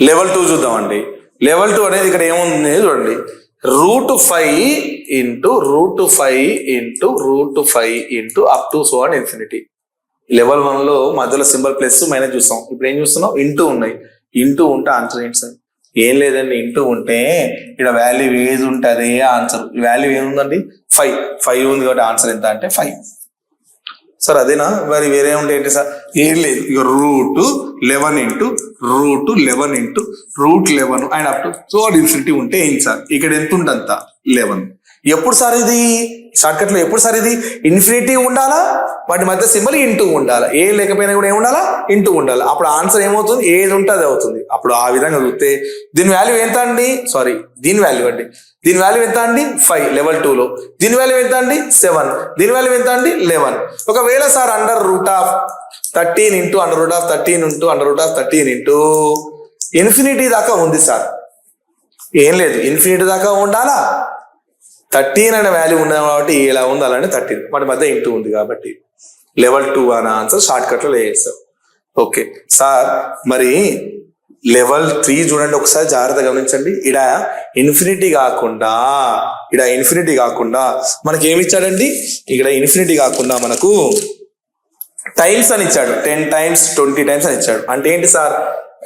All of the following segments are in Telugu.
లెవెల్ 2 చూద్దామండి. లెవెల్ 2 అనేది ఇక్కడ ఏముంది చూడండి, √5 into up to so and infinity. Level 1 లో మధ్యలో సింబల్ ప్లస్ మైనస్ చూస్తాం. ఇప్పుడు ఏం చూస్తున్నాం, ఇంటూ ఉన్నాయి. ఇంటూ ఉంటే ఆన్సర్ ఏంటి సార్? ఏం లేదండి, ఇంటూ ఉంటే ఇక్కడ వాల్యూ ఏది ఉంటే అదే ఆన్సర్. వాల్యూ ఏముందండి, 5 ఉంది కాబట్టి ఆన్సర్ ఎంత అంటే 5. సార్ అదేనా, మరి వేరే ఉంటే ఏంటి సార్? ఏం లేదు, ఇక √11 into √11 and up to so infinity ఉంటే ఏంటి సార్? ఇక్కడ ఎంత ఉంటుందంత 11. ఎప్పుడు సార్ ఇది షార్ట్ కట్ లో? ఎప్పుడు సార్ ఇది? ఇన్ఫినిటీ ఉండాలా, వాటి మధ్య సింబల్ ఇంటూ ఉండాలా. ఏ లేకపోయినా కూడా ఏముండాలా, ఇంటూ ఉండాలి. అప్పుడు ఆన్సర్ ఏమవుతుంది, ఏది ఉంటే అది అవుతుంది. అప్పుడు ఆ విధంగా చూస్తే దీని వాల్యూ ఎంత అండి, సారీ దీని వాల్యూ అండి, దీని వాల్యూ ఎంత అండి 5 లెవెల్ 2 లో. దీని వాల్యూ ఎంత అండి 7. దీని వాల్యూ ఎంత అండి 11. ఒకవేళ సార్ √13 ఇంటూ √13 ఇంటూ ఇన్ఫినిటీ దాకా ఉంది సార్. ఏం లేదు, ఇన్ఫినిటీ దాకా ఉండాలా. 13 అనే వాల్యూ ఉన్నది కాబట్టి ఎలా ఉండాలంటే 13, వాటి మధ్య ఇంటూ ఉంది కాబట్టి లెవెల్ 2 అనే ఆన్సర్ షార్ట్ కట్ లో వేస్తాం. ఓకే సార్, మరి లెవెల్ 3 చూడండి ఒకసారి జాగ్రత్తగా గమనించండి. ఇడ ఇన్ఫినిటీ కాకుండా మనకి ఏమి ఇచ్చాడండి, ఇక్కడ ఇన్ఫినిటీ కాకుండా మనకు టైమ్స్ అని ఇచ్చాడు. 10 times 20 times అని ఇచ్చాడు. అంటే ఏంటి సార్,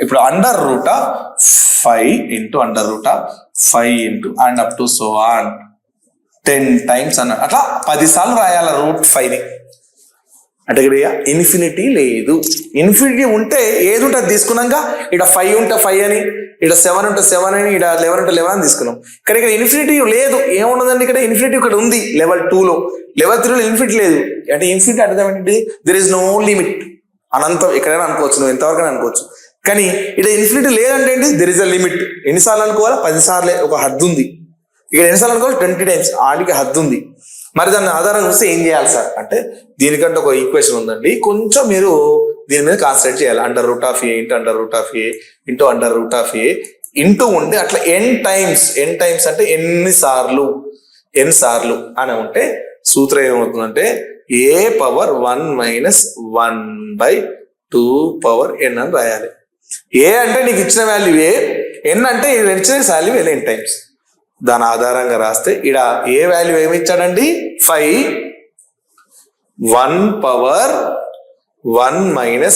ఇప్పుడు √5 into and up to so on 10 times అన్నాడు. అట్లా 10 సార్లు రాయాల √5ని. అంటే ఇక్కడ ఇన్ఫినిటీ లేదు. ఇన్ఫినిటీ ఉంటే ఏది ఉంటే అది తీసుకున్నాక ఇక్కడ 5 ఉంటే 5 అని, ఇక్కడ 7 ఉంటే 7 అని, ఇక్కడ 11 ఉంటే 11 అని తీసుకున్నాం. కానీ ఇక్కడ ఇన్ఫినిటీ లేదు. ఏముండదండి, ఇక్కడ ఇన్ఫినిటీ ఇక్కడ ఉంది లెవెల్ 2 లో. లెవెల్ 3 లో ఇన్ఫినిటీ లేదు. అంటే ఇన్ఫినిటీ అర్థం ఏంటి, దెర్ ఇస్ నో లిమిట్. అనంతం ఎక్కడైనా అనుకోవచ్చు, నువ్వు ఎంతవరకు అనుకోవచ్చు. కానీ ఇక్కడ ఇన్ఫినిటీ లేదంటే ఏంటి, దెర్ ఇస్ అ లిమిట్. ఎన్నిసార్లు అనుకోవాలా, 10 సార్లే, ఒక హద్దు ఉంది. ఇక్కడ ఎన్నిసార్లు అనుకోవాలి, 20 times, ఆడికి హద్దు ఉంది. మరి దాన్ని ఆధారంగా చూస్తే ఏం చేయాలి సార్ అంటే, దీనికంటే ఒక ఈక్వేషన్ ఉందండి, కొంచెం మీరు దీని మీద కాన్సన్ట్రేట్ చేయాలి. √A ఇంటూ √A ఇంటూ ఉంటే అట్లా n times అంటే ఎన్ని సార్లు అని ఉంటే సూత్రం ఏమవుతుందంటే a⁻1 - 1/2n అని రాయాలి. ఏ అంటే నీకు ఇచ్చిన వాల్యూ ఏ, n అంటే ఇచ్చిన వాల్యూ n times. దాని ఆధారంగా రాస్తే ఇక్కడ ఏ వాల్యూ ఏమి ఇచ్చాడండి 5, 1/1 -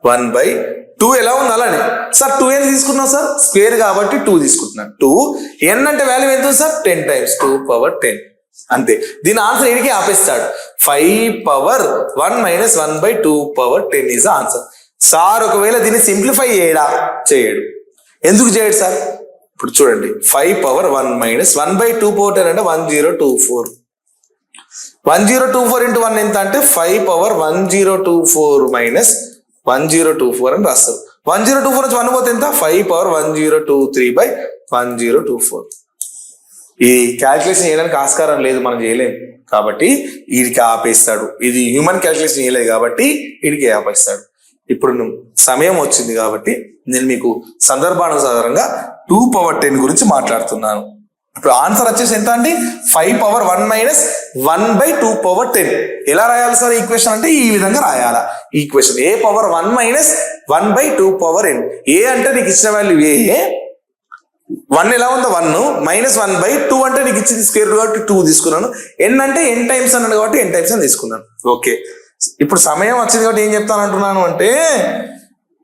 1/2 ఎలా ఉంది అలానే సార్. 2n తీసుకున్నాం సార్, స్క్వేర్ కాబట్టి 2 తీసుకుంటున్నాను. 2n అంటే వాల్యూ ఎంత సార్ 10 times 2/10 అంతే. దీని ఆన్సర్ ఏడికి ఆపేస్తాడు. 5/1 - 1/2/10 ఈజ్ ఆన్సర్. సార్ ఒకవేళ దీన్ని సింప్లిఫై చేయడు. ఎందుకు చేయడు సార్? ఇప్పుడు చూడండి, 5/1 - 1/2/10 అంటే 1024. 1024 ఇంటూ 1 ఎంత అంటే 5/1024 - 1024 అని రాస్తారు. 1024 నుంచి 1 పోతే ఎంత, 5/1023/1024. ఈ క్యాల్కులేషన్ చేయడానికి ఆస్కారం లేదు, మనం చేయలేము కాబట్టి వీడికి ఆపేస్తాడు. ఇది హ్యూమన్ క్యాల్కులేషన్ చేయలేదు కాబట్టి వీడికి ఆపేస్తాడు. ఇప్పుడు సమయం వచ్చింది కాబట్టి నేను మీకు సందర్భానుసారంగా 2/10 గురించి మాట్లాడుతున్నాను. ఇప్పుడు ఆన్సర్ వచ్చేసి ఎంత అండి 5/1 - 1/2/10. ఎలా రాయాలి సార్ ఈక్వేషన్ అంటే ఈ విధంగా రాయాలా ఈక్వేషన్. a⁻1 - 1/2/n. ఏ అంటే నీకు ఇచ్చిన వాల్యూ ఏ, 1 ఎలా ఉందో 1 -1/2 అంటే నీకు ఇచ్చింది స్క్వేర్ రూట్ కాబట్టి 2 తీసుకున్నాను. n అంటే n times అన్నాడు కాబట్టి n times అని తీసుకున్నాను. ఓకే, ఇప్పుడు సమయం వచ్చింది కాబట్టి ఏం చెప్తాను అంటున్నాను అంటే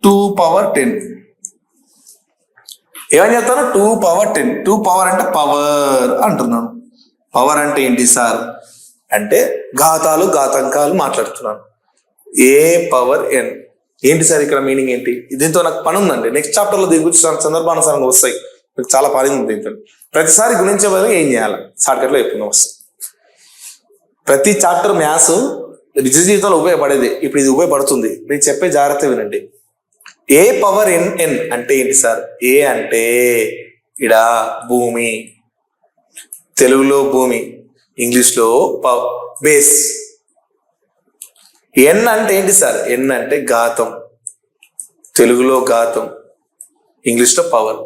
2/10. ఏమని చెప్తాను, 2/10. 2 పవర్ అంటే పవర్ అంటున్నాను. పవర్ అంటే ఏంటి సార్ అంటే ఘాతాంకాలు మాట్లాడుతున్నాను. a⁻n ఏంటి సార్ ఇక్కడ మీనింగ్ ఏంటి? దీంతో నాకు పని ఉందండి. నెక్స్ట్ చాప్టర్ లో దీని గురించి సందర్భానుసారంగా వస్తాయి. మీకు చాలా పని ఉంది దీంతో. ప్రతిసారి గుణించే బదులు ఏం చేయాలి షార్ట్ కట్ లో చెప్తున్నా వస్తాయి. ప్రతి చాప్టర్ మ్యాథ్స్ నిజ జీవితంలో ఉపయోగపడేది. ఇప్పుడు ఇది ఉపయోగపడుతుంది. మీరు చెప్పే జాగ్రత్త వినండి. a⁻n అంటే ఏంటి సార్? ఏ అంటే ఇడ భూమి, తెలుగులో భూమి, ఇంగ్లీష్ లో బేస్. n అంటే ఏంటి సార్? n అంటే ఘాతం, తెలుగులో ఘాతం, ఇంగ్లీష్ లో పవర్.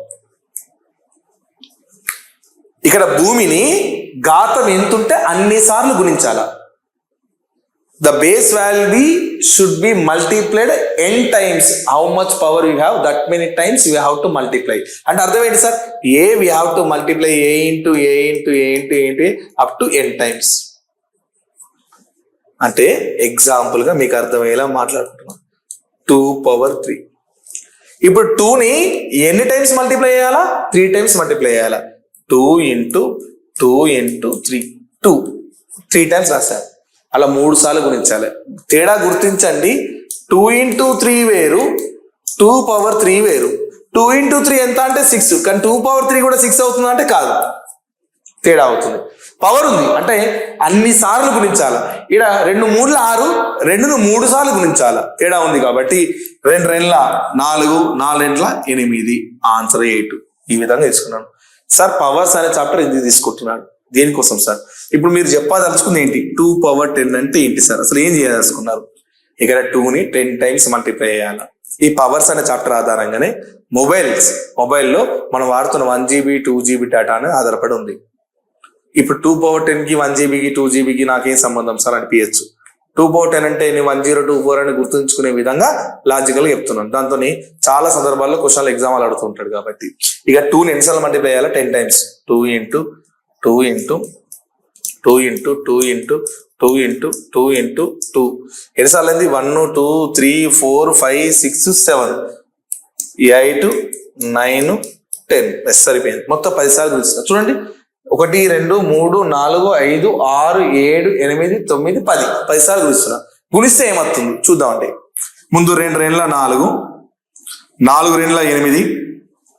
ఇక్కడ భూమిని ఘాతం ఎంతుంటే అన్ని సార్లు గుణించాల. the base value should be multiplied n times how much power you have, that many times you have to multiply. And అర్థం ఏంటి sir, a we have to multiply a into a into a into a into a up to n times. అంటే ఎగ్జాంపుల్ గా మీకు అర్థమయ్యేలా మాట్లాడుతున్నాం. 2 power 3. ఇప్పుడు 2ని ఎన్ని టైమ్స్ మల్టిప్లై చేయాలా, 3 టైమ్స్ మల్టిప్లై చేయాలా. 2 into 2 into 3 2 3 టైమ్స్ రాశారు. అలా 3 సార్లు గుణించాలి. తేడా గుర్తించండి, 2 into 3 వేరు, 2 power 3 వేరు. 2 into 3 ఎంత అంటే 6, కానీ 2 power 3 కూడా 6 అవుతుందా అంటే కాదు, తేడా అవుతుంది. పవర్ ఉంది అంటే అన్ని సార్లు గుణించాలా. ఇక్కడ 2 3 6, 2ను 3 సార్లు గుణించాలా, తేడా ఉంది కాబట్టి 2 2 4, 4 2 8, ఆన్సర్ 8. ఈ విధంగా తీసుకున్నాను సార్. పవర్స్ అనే చాప్టర్ ఇది తీసుకుంటున్నాడు దేనికోసం సార్, ఇప్పుడు మీరు చెప్పదలుచుకుంది ఏంటి, 2 power 10 అంటే ఏంటి సార్, అసలు ఏం చేయదలుచుకున్నారు. ఇక్కడ 2ని 10 టైమ్స్ మల్టిప్లై చేయాలి. ఈ పవర్స్ అనే చాప్టర్ ఆధారంగానే మొబైల్లో మనం వాడుతున్న 1 GB 2 GB డేటా అనేది ఆధారపడి ఉంది. ఇప్పుడు 2 power 10కి 1 GBకి 2 GBకి నాకేం సంబంధం సార్ అనిపించచ్చు. 2 power 10 అంటే నేను 1024 అని గుర్తుంచుకునే విధంగా లాజికల్ చెప్తున్నాను. దాంతో చాలా సందర్భాల్లో క్వశ్చన్లు ఎగ్జామ్లు అడుగుతుంటాడు కాబట్టి ఇక 2ని ఎన్నిసార్లు మల్టిప్లై చేయాలి, 10 times. 2 into 2 into 2 into 2 into 2 into 2 into 2 ఎన్నిసార్లు అయింది, 1 2 3 4 5 6 7 8 9 10 సరిపోయింది. మొత్తం 10 సార్లు గుర్తిస్తున్నా చూడండి. 1 2 3 4 5 6 7 8 9 10 10 సార్లు గుణిస్తున్నా. గుణిస్తే ఏమవుతుంది చూద్దామండి. ముందు 2 2 4, 4 2 8,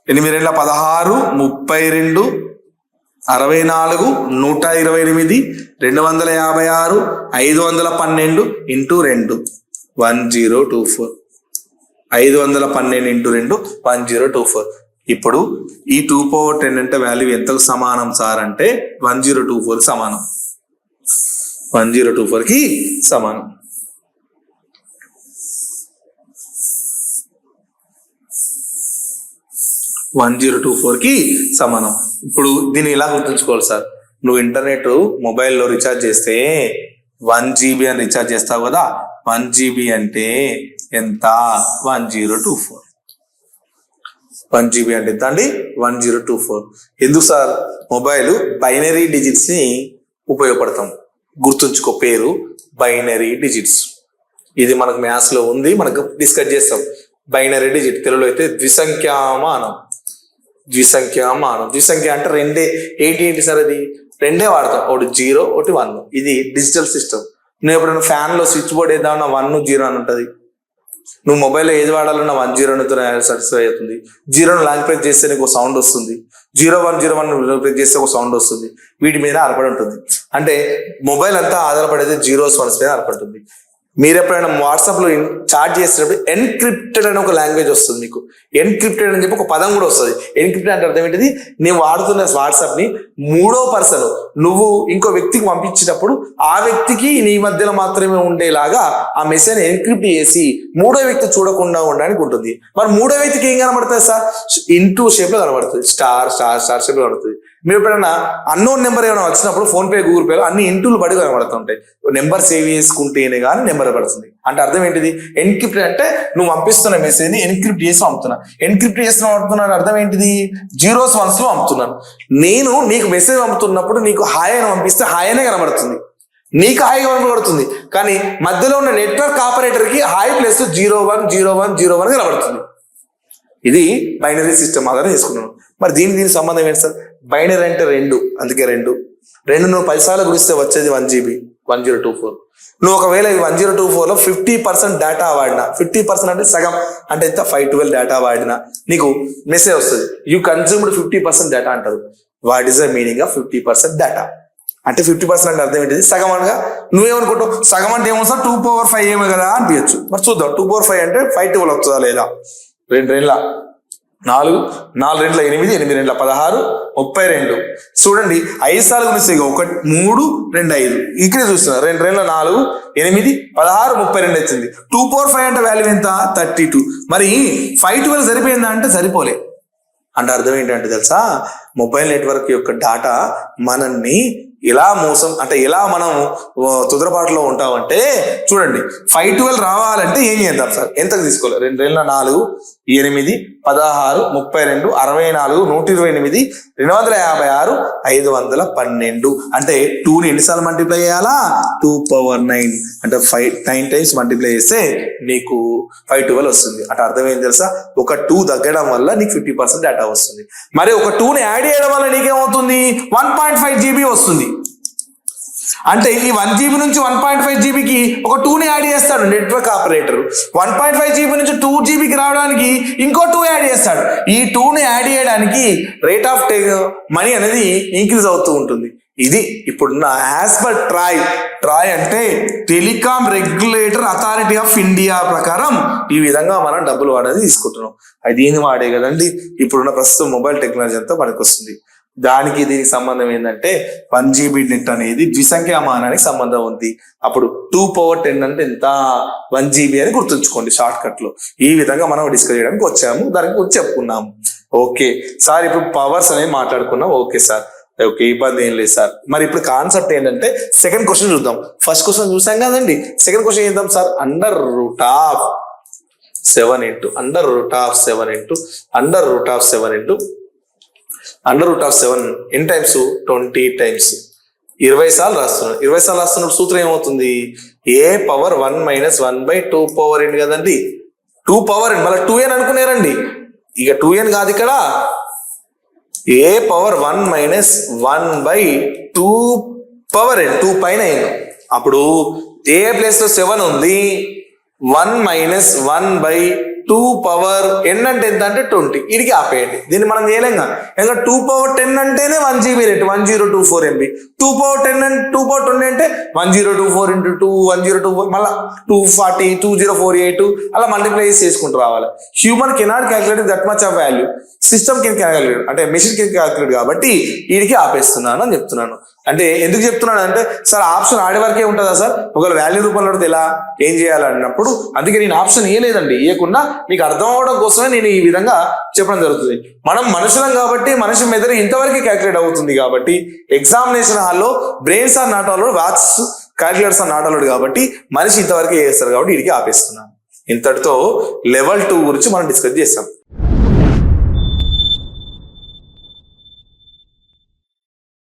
8 2 16, 32, 64, 128, 256, 512 ఇంటూ 2 1024. 512 ఇంటూ 2 1024. ఇప్పుడు ఈ 2 power 10 అంటే వాల్యూ ఎంతకు సమానం సార్ అంటే 1024 సమానం. 1024కి సమానం. సమానం. ఇప్పుడు దీన్ని ఇలా గుర్తుంచుకోవాలి సార్, నువ్వు ఇంటర్నెట్ మొబైల్లో రీఛార్జ్ చేస్తే 1 GB అని రీఛార్జ్ చేస్తావు కదా, 1 GB అంటే ఎంత, 1024. 1 GB అంటే ఎంత అండి, 1024. ఎందుకు సార్, మొబైల్ బైనరీ డిజిట్స్ ని ఉపయోగపడతాం. గుర్తుంచుకో పేరు బైనరీ డిజిట్స్. ఇది మనకు మ్యాథ్స్ లో ఉంది, మనకు డిస్కస్ చేస్తాం. బైనరీ డిజిట్ తెలుగులో అయితే ద్విసంఖ్యామానం. ద్విసంఖ్య అంటే రెండే. ఏంటి సార్ అది, రెండే వాడతాం, ఒకటి 0 ఒకటి 1. ఇది డిజిటల్ సిస్టమ్. నువ్వు ఎప్పుడైనా ఫ్యాన్ లో స్విచ్ బోర్డ్ వేద్దామన్నా 1 0 అని ఉంటుంది. నువ్వు మొబైల్లో ఏది వాడాలన్నా 1 0 సాటిస్ఫై అవుతుంది. 0ను లాంగ్ ప్రెస్ చేస్తే నీకు ఒక సౌండ్ వస్తుంది, 0101 ప్రెస్ చేస్తే ఒక సౌండ్ వస్తుంది. వీటి మీద ఆధారపడి ఉంటుంది. అంటే మొబైల్ అంతా ఆధారపడేది 0s 1s మీద ఆధారపడుతుంది. మీరు ఎప్పుడైనా వాట్సాప్ లో చాట్ చేసేటప్పుడు ఎన్క్రిప్టెడ్ అని ఒక లాంగ్వేజ్ వస్తుంది మీకు. ఎన్క్రిప్టెడ్ అని చెప్పి ఒక పదం కూడా వస్తుంది. ఎన్క్రిప్టెడ్ అంటే అర్థం ఏంటిది, నేను వాడుతున్న వాట్సాప్ ని 3వ పర్సన్ నువ్వు ఇంకో వ్యక్తికి పంపించేటప్పుడు ఆ వ్యక్తికి నీ మధ్యలో మాత్రమే ఉండేలాగా ఆ మెసేజ్ ఎన్క్రిప్ట్ చేసి 3వ వ్యక్తి చూడకుండా ఉండడానికి ఉంటుంది. మరి 3వ వ్యక్తికి ఏం కనబడుతుంది సార్, ఇంటూ షేప్ లో కనబడుతుంది, స్టార్ షేప్ లో కనబడుతుంది. మీరు ఎప్పుడైనా అన్నోన్ నెంబర్ ఏమైనా వచ్చినప్పుడు ఫోన్ పే గూగుల్ పేలో అన్ని ఇంటూలు పడి కనబడుతుంటాయి. నెంబర్ సేవ్ చేసుకుంటేనే కానీ నెంబర్ పడుతుంది. అంటే అర్థం ఏంటిది, ఎన్క్రిప్ట్ అంటే నువ్వు పంపిస్తున్న మెసేజ్ ని ఎన్క్రిప్ట్ చేసి పంపుతున్నా. ఎన్క్రిప్ట్ చేసి పంపుతున్నాను అర్థం ఏంటిది, 0s 1s లో పంపుతున్నాను. నేను నీకు మెసేజ్ పంపుతున్నప్పుడు నీకు హాయ్ అని పంపిస్తే హాయ్ అనే కనబడుతుంది, నీకు హాయ్ కనబడుతుంది. కానీ మధ్యలో ఉన్న నెట్వర్క్ ఆపరేటర్ కి హాయ్ ప్లస్ 010101 కనబడుతుంది. ఇది బైనరీ సిస్టమ్ ఆధారం తీసుకున్నాను. మరి దీనికి సంబంధం ఏంటి సార్, బైనరీ అంటే 2, అందుకే 2 నువ్వు 10 సార్లు గురిస్తే వచ్చేది 1 GB 1024. నువ్వు ఒకవేళ 1024లో 50% డేటా వాడినా, 50% అంటే సగం అంటే ఎంత, 512 డేటా వాడినా నీకు మెసేజ్ వస్తుంది, యూ కన్స్యూమ్డ్ 50% డేటా అంటారు. What is the meaning of 50% data అంటే 50% అంటే అర్థం ఏంటిది, సగం అనగా నువ్వేమనుకుంటావు, సగం అంటే ఏమో సార్ 2 power 5 ఏమో కదా అనిపించచ్చు. మరి చూద్దాం 2 power 5 అంటే 5 12 వస్తుందా లేదా. 2 2 4, 4 2 8, 8 2 16, 32. చూడండి 5 సార్లు గురించి 1 3 2 5 ఇక్కడే చూస్తున్నారు. 2 2 4 8 16 32 వచ్చింది. 2 power 5 అంటే వాల్యూ ఎంత, 32. మరి 5 12 సరిపోయిందా అంటే సరిపోలే. అంటే అర్థం ఏంటంటే తెలుసా, మొబైల్ నెట్వర్క్ యొక్క డాటా మనల్ని ఎలా మోసం అంటే ఎలా మనం తుదరపాటులో ఉంటామంటే చూడండి 512 రావాలంటే ఏం చేద్దాం సార్? ఎంతకు తీసుకోవాలి? 2 2 4 8 16 32 64 128 256 512 అంటే 2ని ఎన్నిసార్లు మల్టిప్లై చేయాలా? 2⁻9 అంటే 9 టైమ్స్ మల్టిప్లై చేస్తే నీకు 512 వస్తుంది. అంటే అర్థం ఏం తెలుసా? ఒక 2 తగ్గడం వల్ల నీకు 50% డేటా వస్తుంది. మరి ఒక 2ని యాడ్ చేయడం వల్ల నీకేమవుతుంది? 1.5 GB వస్తుంది. అంటే ఈ 1 GB నుంచి 1.5 GBకి ఒక 2ని యాడ్ చేస్తాడు నెట్వర్క్ ఆపరేటర్. 1.5 GB నుంచి 2 GBకి రావడానికి ఇంకో 2 యాడ్ చేస్తాడు. ఈ 2ని యాడ్ చేయడానికి రేట్ ఆఫ్ మనీ అనేది ఇంక్రీజ్ అవుతూ ఉంటుంది. ఇది ఇప్పుడున్న యాజ్ పర్ ట్రాయ్ అంటే telecom regulator authority of India ప్రకారం ఈ విధంగా మనం డబ్బులు అనేది తీసుకుంటున్నాం. అది దీన్ని వాడే కదండి ఇప్పుడున్న ప్రస్తుతం మొబైల్ టెక్నాలజీ అంతా మనకు వస్తుంది. దానికి దీనికి సంబంధం ఏంటంటే 1 GB నెట్ అనేది ద్విసంఖ్యామానానికి సంబంధం ఉంది. అప్పుడు 2⁻10 అంటే ఎంత? 1 GB అని గుర్తుంచుకోండి షార్ట్ కట్ లో. ఈ విధంగా మనం డిస్కస్ చేయడానికి వచ్చాము, దానికి గురించి చెప్పుకున్నాము. ఓకే సార్, ఇప్పుడు పవర్స్ అనేవి మాట్లాడుకున్నాం. ఓకే సార్, ఓకే ఇబ్బంది ఏం లేదు సార్. మరి ఇప్పుడు కాన్సెప్ట్ ఏంటంటే సెకండ్ క్వశ్చన్ చూద్దాం. ఫస్ట్ క్వశ్చన్ చూసాం కదండి, సెకండ్ క్వశ్చన్ చేద్దాం sir. Under root of 7 into under root of 7 into under root of 7 into under root of 7 ఎన్ని టైమ్స్? 20 టైమ్స్. 20 సార్లు రాస్తున్నాడు. 20 సార్లు రాస్తున్నప్పుడు సూత్రం ఏమవుతుంది? a⁻1 - 1/2n కదండి. 2n మళ్ళీ 2n అనుకునేరండి. ఇక 2n కాదు ఇక్కడ, a⁻1 - 1/2n 2 పైన n. అప్పుడు ఏ ప్లేస్ లో 7 ఉంది, 1 - 1/2n అంటే ఎంత అంటే 20. ఇడికి ఆపేయండి, దీన్ని మనం చేయలేంగా. ఎందుకంటే 2⁻10 అంటేనే 1 GB రేట్ 1024 MB. 2⁻10 అంటే 2⁻20 అంటే 1024 × 2 1024 మళ్ళీ 240 2048 అలా మల్టిప్లై చేసి చేసుకుంటూ రావాలి. Human cannot calculate that much of value, system can calculate అంటే మెషిన్ కెన్ క్యాలిక్యులేట్. కాబట్టి వీడికి ఆపేస్తున్నాను అని చెప్తున్నాను. అంటే ఎందుకు చెప్తున్నాను అంటే సార్ ఆప్షన్ ఆడే వరకే ఉంటుందా సార్? ఒకవేళ వాల్యూ రూపంలో ఎలా ఏం చేయాలన్నప్పుడు అందుకే నేను ఆప్షన్ ఇవ్వలేదండి. ఇవ్వకుండా మీకు అర్థం అవడం కోసమే నేను ఈ విధంగా చెప్పడం జరుగుతుంది. మనం మనుషులం కాబట్టి మనిషి మెదడు ఇంతవరకు క్యాలిక్యులేట్ అవుతుంది. కాబట్టి ఎగ్జామినేషన్ హాల్లో brains are not allowed, what's calculators are not allowed. కాబట్టి మనిషి ఇంతవరకు చేస్తారు కాబట్టి వీడికి ఆపేస్తున్నాను. ఇంతటితో లెవెల్ 2 గురించి మనం డిస్కస్ చేస్తాం.